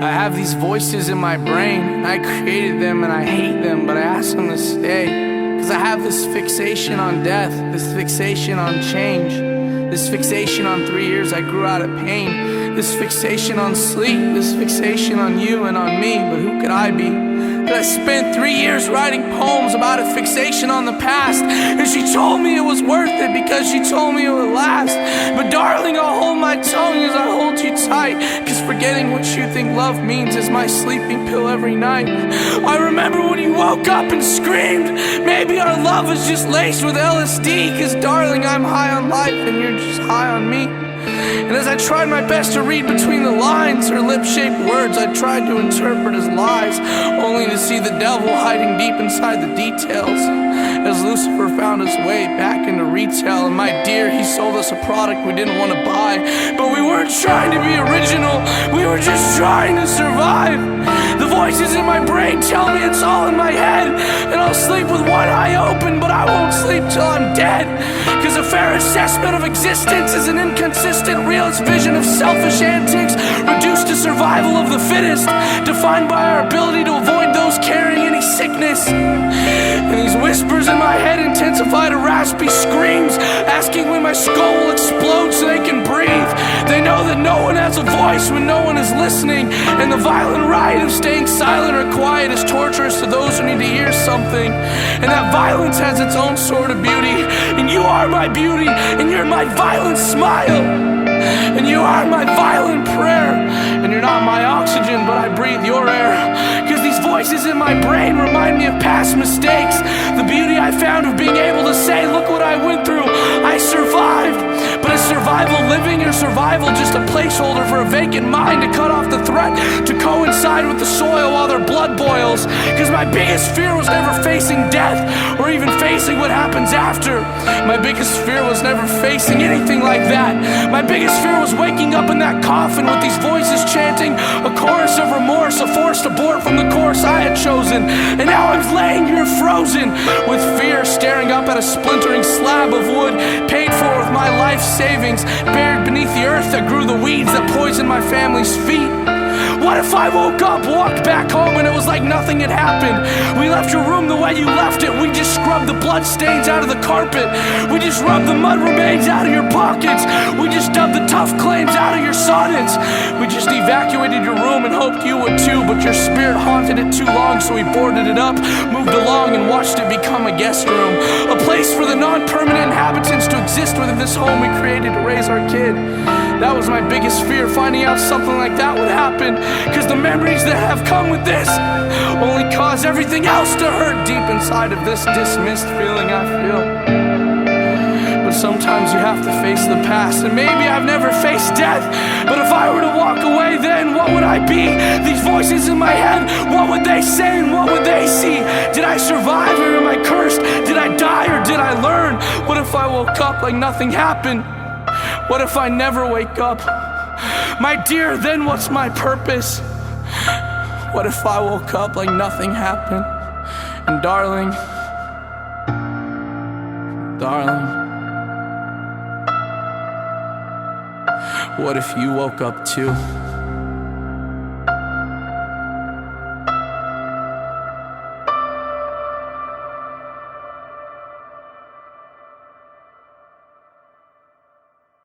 I have these voices in my brain. I created them and I hate them, but I ask them to stay. Cause I have this fixation on death, this fixation on change, this fixation on 3 years I grew out of pain, this fixation on sleep, this fixation on you and on me. But who could I be? But I spent 3 years writing poems about a fixation on the past, and she told me it was worth it because she told me it would last. But darling, I'll hold my tongue as I hold you tight, cause forgetting what you think love means is my sleeping pill every night. I remember when you woke up and screamed, maybe our love is just laced with LSD. Cause darling, I'm high on life and you're just high on me. And as I tried my best to read between the lines, her lip-shaped words I tried to interpret as lies, only to see the devil hiding deep inside the details. As Lucifer found his way back into retail, and my dear, he sold us a product we didn't want to buy. But we weren't trying to be original, we were just trying to survive. The voices in my brain tell me it's all in my head, and I'll sleep with one eye open, but I won't sleep till I'm dead. Cause a fair assessment of existence is an inconsistent realist vision of selfish antics, reduced to survival of the fittest, defined by our ability to avoid those carrying any sickness. And these whispers in my head intensify to raspy screams, asking when my skull will explode so they can breathe. They know that no one has a voice when no one is listening, and the violent rite of staying silent or quiet is torturous to those who need to hear something. And that violence has its own sort of beauty, and you are my beauty, and you're my violent smile, and you are my violent prayer. And you're not my oxygen, but I breathe your air. Cause these voices in my brain remind me of past mistakes, the beauty I found of being able to say, look what I went through, I survived. But is survival living, or survival just a placeholder for a vacant mind to cut off the threat to coincide with the soil while their blood boils? Cause my biggest fear was never facing death, or even facing what happens after. My biggest fear was never facing anything like that. My biggest fear was waking up in that coffin with these voices chanting a chorus of remorse, a forced abort from the course I had chosen. And now I'm laying here frozen with fear, staring up at a splintering slab of wood paid for with my life savings, buried beneath the earth that grew the weeds that poisoned my family's feet. What if I woke up, walked back home, and it was like nothing had happened? We left your room the way you left it. We just scrubbed the blood stains out of the carpet. We just rubbed the mud remains out of your pockets. We just dubbed the tough claims out of your sonnets. We just evacuated your room and hoped you would too, but your spirit haunted it too long, so we boarded it up, moved along, and watched it become a guest room, a place for the non-permanent inhabitants to exist within this home we created to raise our kid. That was my biggest fear, finding out something like that would happen. Cause the memories that have come with this only cause everything else to hurt deep inside of this dismissed feeling I feel. But sometimes you have to face the past, and maybe I've never faced death, but if I were to walk away, then what would I be? These voices in my head, what would they say and what would they see? Did I survive or am I cursed? Did I die or did I learn? What if I woke up like nothing happened? What if I never wake up? My dear, then what's my purpose? What if I woke up like nothing happened? And darling, what if you woke up too?